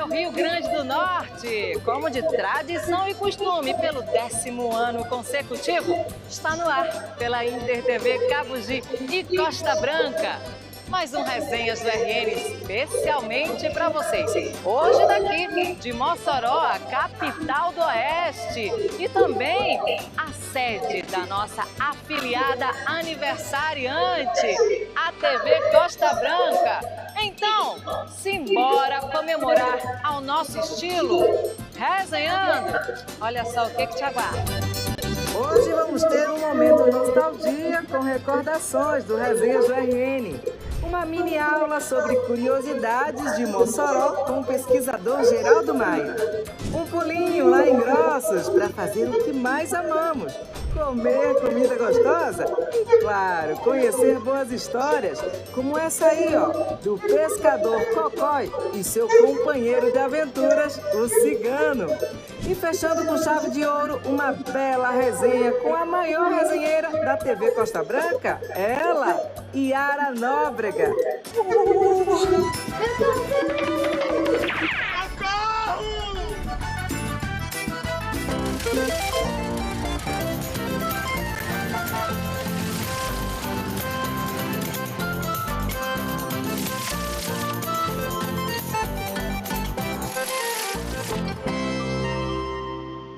meu Rio Grande do Norte. Como de tradição e costume, pelo 10º ano consecutivo, está no ar pela Inter TV Cabugi e Costa Branca. Mais um Resenhas do RN especialmente para vocês. Hoje daqui de Mossoró, a capital do Oeste, e também a sede da nossa afiliada aniversariante, a TV Costa Branca. Então, simbora comemorar ao nosso estilo, resenhando. Olha só o que te aguarda. Hoje vamos ter um momento nostalgia com recordações do Resenhas do RN. Uma mini aula sobre curiosidades de Mossoró com o pesquisador Geraldo Maia. Um pulinho lá em Grossos para fazer o que mais amamos, comer comida gostosa e, claro, conhecer boas histórias, como essa aí, ó, do pescador Cocói e seu companheiro de aventuras, o Cigano. E fechando com chave de ouro, uma bela resenha com a maior resenheira da TV Costa Branca, ela, Yara Nóbrega.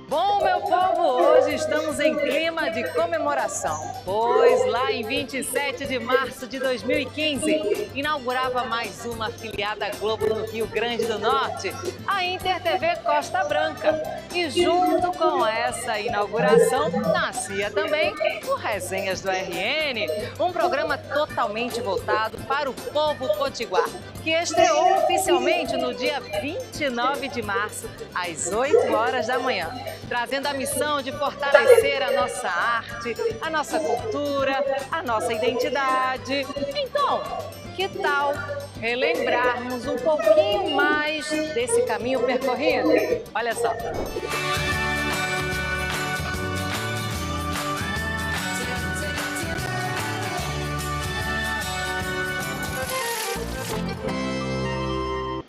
Bom, meu povo, hoje estamos em clima de comemoração, pois lá em 27 de março de 2015, inaugurava mais uma afiliada Globo no Rio Grande do Norte, a Inter TV Costa Branca. E junto com essa inauguração, nascia também o Resenhas do RN, um programa totalmente voltado para o povo potiguar, que estreou oficialmente no dia 29 de março, às 8 horas da manhã, trazendo a missão de fortalecer a nossa arte, a nossa cultura, a nossa identidade. Então, que tal relembrarmos um pouquinho mais desse caminho percorrido? Olha só.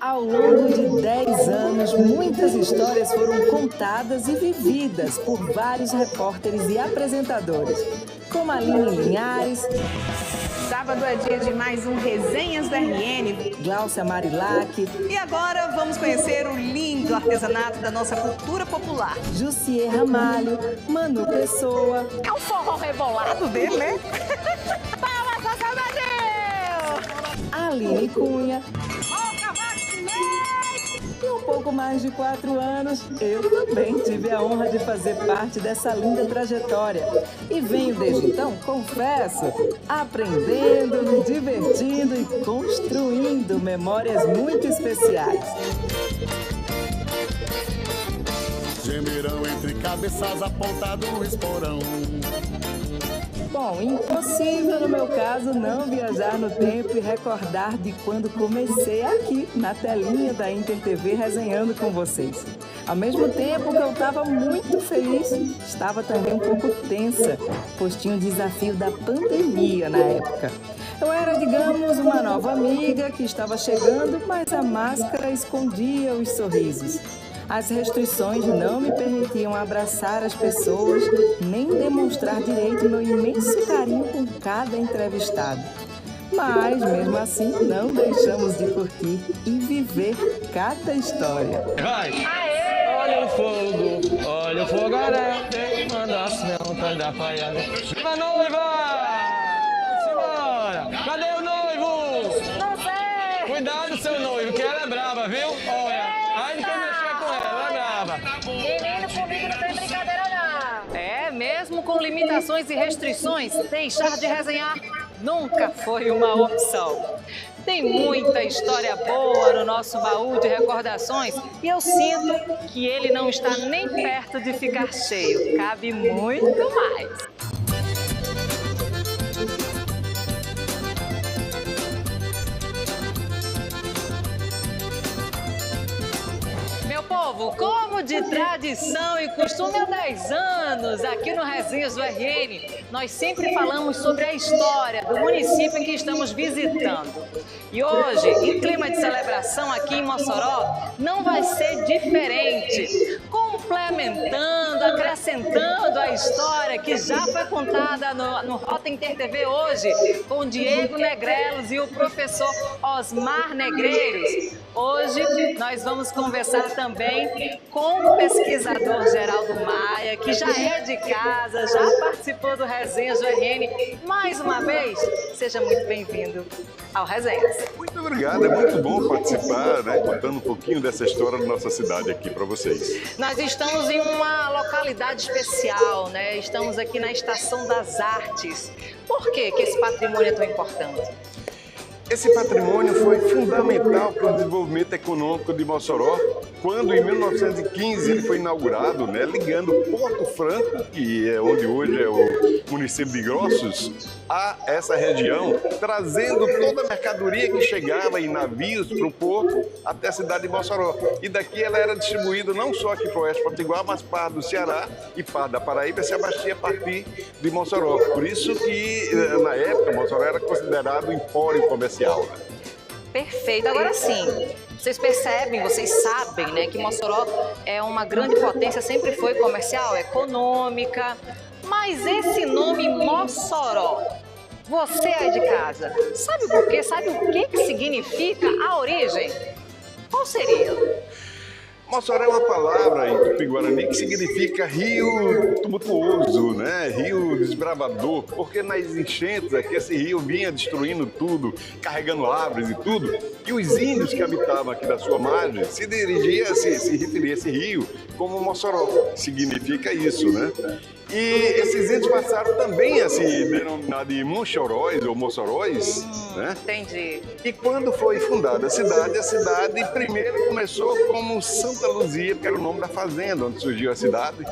Ao longo de 10 anos, muitas histórias foram contadas e vividas por vários repórteres e apresentadores, como Aline Linhares. Sábado é dia de mais um Resenhas do RN. Gláucia Marilac. E agora vamos conhecer o lindo artesanato da nossa cultura popular. Jussier Ramalho, Manu Pessoa. É um forró rebolado dele, né? Palmas pra Salvador! Aline Cunha. E um pouco mais de 4 anos, eu também tive a honra de fazer parte dessa linda trajetória. E venho desde então, confesso, aprendendo, me divertindo e construindo memórias muito especiais. Gemerão entre cabeças, a ponta do esporão. Bom, impossível no meu caso não viajar no tempo e recordar de quando comecei aqui na telinha da Inter TV resenhando com vocês. Ao mesmo tempo que eu estava muito feliz, estava também um pouco tensa, pois tinha o desafio da pandemia na época. Eu era, digamos, uma nova amiga que estava chegando, mas a máscara escondia os sorrisos. As restrições não me permitiam abraçar as pessoas, nem demonstrar direito meu imenso carinho com cada entrevistado. Mas, mesmo assim, não deixamos de curtir e viver cada história. Vai! Olha o fogo, arete, manda as montas da faiada. Viva noiva! Simbora! Cadê o noivo? Não sei! Cuidado, seu noivo, que ela é brava, viu? Olha, ai de quem mexer com ela é brava. Menino, comigo não tem brincadeira não. É, mesmo com limitações e restrições, deixar de resenhar nunca foi uma opção. Tem muita história boa no nosso baú de recordações e eu sinto que ele não está nem perto de ficar cheio. Cabe muito mais. Meu povo, como de tradição e costume há 10 anos aqui no Resenhas do RN. Nós sempre falamos sobre a história do município em que estamos visitando. E hoje, em clima de celebração aqui em Mossoró, não vai ser diferente. Complementando, acrescentando a história que já foi contada no Rota Inter TV hoje, com o Diego Negrelos e o professor Osmar Negreiros. Hoje nós vamos conversar também com o pesquisador Geraldo Maia, que já é de casa, já participou do Resenhas do RN. Mais uma vez, seja muito bem-vindo ao Resenhas. Muito obrigado, é muito bom participar, né, contando um pouquinho dessa história da nossa cidade aqui para vocês. Nós estamos em uma localidade especial, né? Estamos aqui na Estação das Artes. Por que esse patrimônio é tão importante? Esse patrimônio foi fundamental para o desenvolvimento econômico de Mossoró, quando em 1915 ele foi inaugurado, né, ligando Porto Franco, que é onde hoje é o município de Grossos, a essa região, trazendo toda a mercadoria que chegava em navios para o porto até a cidade de Mossoró. E daqui ela era distribuída não só aqui para o Oeste Potiguar, mas parte do Ceará e parte da Paraíba se abastecia a partir de Mossoró. Por isso que, na época, Mossoró era considerado empório comercial. Perfeito. Agora sim, vocês percebem, vocês sabem, né, que Mossoró é uma grande potência, sempre foi comercial, econômica, mas esse nome Mossoró, você aí de casa, sabe por quê? Sabe o que significa a origem? Qual seria? Mossoró é uma palavra em Tupi-Guarani que significa rio tumultuoso, né? Rio desbravador, porque nas enchentes aqui esse rio vinha destruindo tudo, carregando árvores e tudo, e os índios que habitavam aqui da sua margem se dirigiam, se referiam a esse rio como Mossoró, significa isso, né? E esses índios passaram também a se denominar de Monchoróis ou Mossoróis, né? Entendi. E quando foi fundada a cidade primeiro começou como Santa Luzia, que era o nome da fazenda onde surgiu a cidade.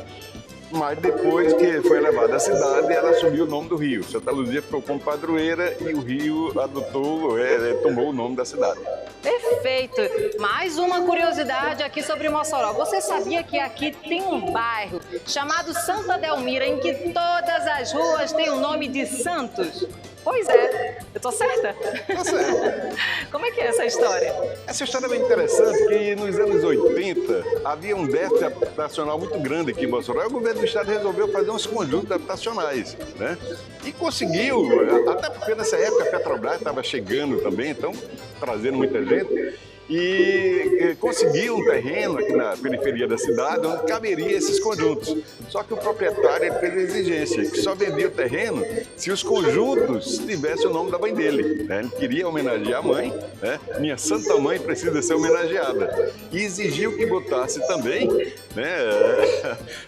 Mas depois que foi elevada a cidade, ela assumiu o nome do rio. Santa Luzia ficou como padroeira e o rio adotou, tomou o nome da cidade. Perfeito. Mais uma curiosidade aqui sobre Mossoró. Você sabia que aqui tem um bairro chamado Santa Delmira, em que todas as ruas têm o nome de santos? Pois é. Eu tô certa? Tá certo. Como é que é essa história? Essa história é bem interessante, que nos anos 80 havia um déficit habitacional muito grande aqui em Mossoró. E o governo do estado resolveu fazer uns conjuntos habitacionais, né? E conseguiu, até porque nessa época a Petrobras estava chegando também, então trazendo muita gente. E conseguiu um terreno aqui na periferia da cidade onde caberia esses conjuntos. Só que o proprietário fez a exigência que só vendia o terreno se os conjuntos tivessem o nome da mãe dele, né? Ele queria homenagear a mãe, né? Minha santa mãe precisa ser homenageada. E exigiu que botasse também, né?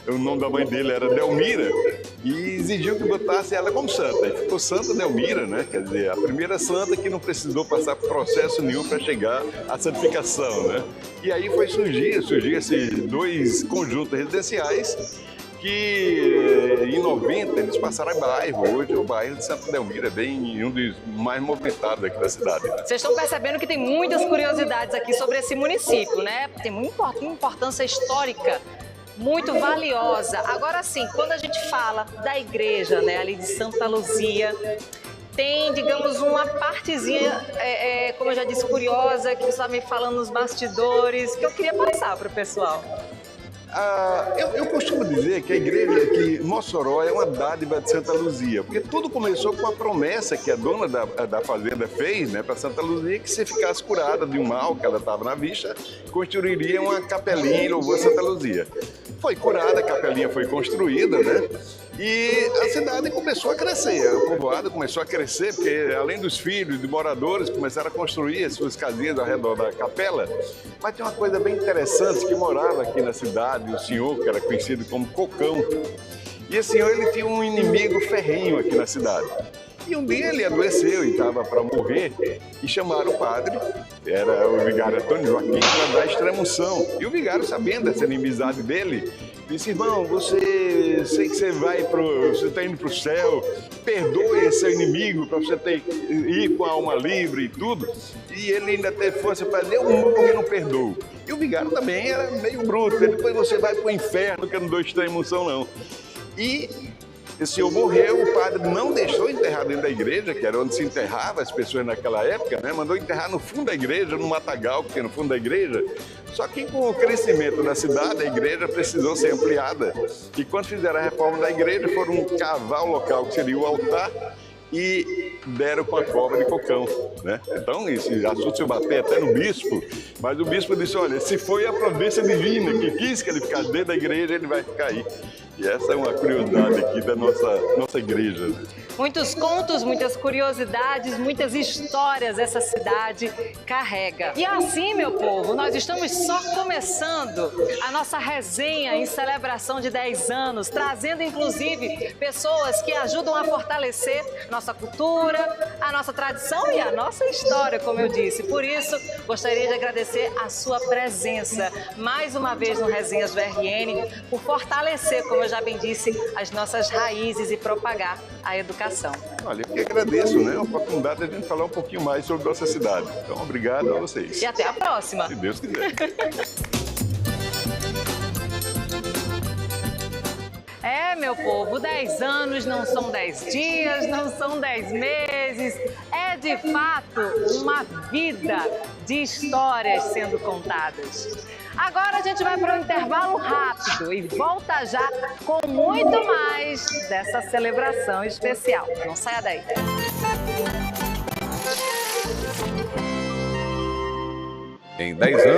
O nome da mãe dele era Delmira, e exigiu que botasse ela como santa. E ficou Santa Delmira, né? Quer dizer, a primeira santa que não precisou passar por processo nenhum para chegar a santificação, né? E aí foi surgir esses dois conjuntos residenciais que em 90 eles passaram a bairro. Hoje o bairro de Santa Delmira é bem um dos mais movimentados aqui da cidade, né? Vocês estão percebendo que tem muitas curiosidades aqui sobre esse município, né? Tem muita importância histórica muito valiosa. Agora sim, quando a gente fala da igreja, né, ali de Santa Luzia, tem, digamos, uma partezinha, como eu já disse, curiosa, que você está me falando nos bastidores, que eu queria passar para o pessoal. Eu costumo dizer que a igreja que Mossoró é uma dádiva de Santa Luzia, porque tudo começou com a promessa que a dona da fazenda fez, né, para Santa Luzia, que se ficasse curada de um mal que ela estava na vista, construiria uma capelinha em louvor a Santa Luzia. Foi curada, a capelinha foi construída, né? E a cidade começou a crescer, o povoado começou a crescer, porque além dos filhos, de moradores, começaram a construir as suas casinhas ao redor da capela. Mas tem uma coisa bem interessante, que morava aqui na cidade, o senhor, que era conhecido como Cocão. E esse senhor, ele tinha um inimigo ferrenho aqui na cidade. E um dia ele adoeceu e estava para morrer, e chamaram o padre, era o vigário Antônio Joaquim, para dar a extrema-unção. E o vigário, sabendo dessa inimizade dele, disse, irmão, sei que você está indo para o céu, perdoe seu inimigo para você ir com a alma livre e tudo. E ele ainda teve força para dizer, eu morro porque não perdoo. E o vigário também era meio bruto, depois você vai para o inferno, que eu não dou extrema-unção não. E esse senhor morreu, o padre não deixou enterrar dentro da igreja, que era onde se enterrava as pessoas naquela época, né? Mandou enterrar no fundo da igreja, no matagal que tem no fundo da igreja. Só que com o crescimento da cidade, a igreja precisou ser ampliada. E quando fizeram a reforma da igreja, foram cavar o local que seria o altar e deram com a cova de cocão, né? Então, esse assunto se bater até no bispo, mas o bispo disse, olha, se foi a providência divina que quis que ele ficasse dentro da igreja, ele vai ficar aí. E essa é uma curiosidade aqui da nossa igreja. Né? Muitos contos, muitas curiosidades, muitas histórias essa cidade carrega. E assim, meu povo, nós estamos só começando a nossa resenha em celebração de 10 anos, trazendo inclusive pessoas que ajudam a fortalecer nossa cultura, a nossa tradição e a nossa história, como eu disse. Por isso, gostaria de agradecer a sua presença mais uma vez no Resenhas do RN, por fortalecer, como eu já bem disse, as nossas raízes e propagar a educação. Olha, eu que agradeço, né? A oportunidade de a gente falar um pouquinho mais sobre nossa cidade. Então, obrigado a vocês. E até a próxima. Se Deus quiser. É, meu povo, 10 anos não são 10 dias, não são 10 meses. É, de fato, uma vida de histórias sendo contadas. Agora a gente vai para um intervalo rápido e volta já com muito mais dessa celebração especial. Não saia daí. Em 10 anos.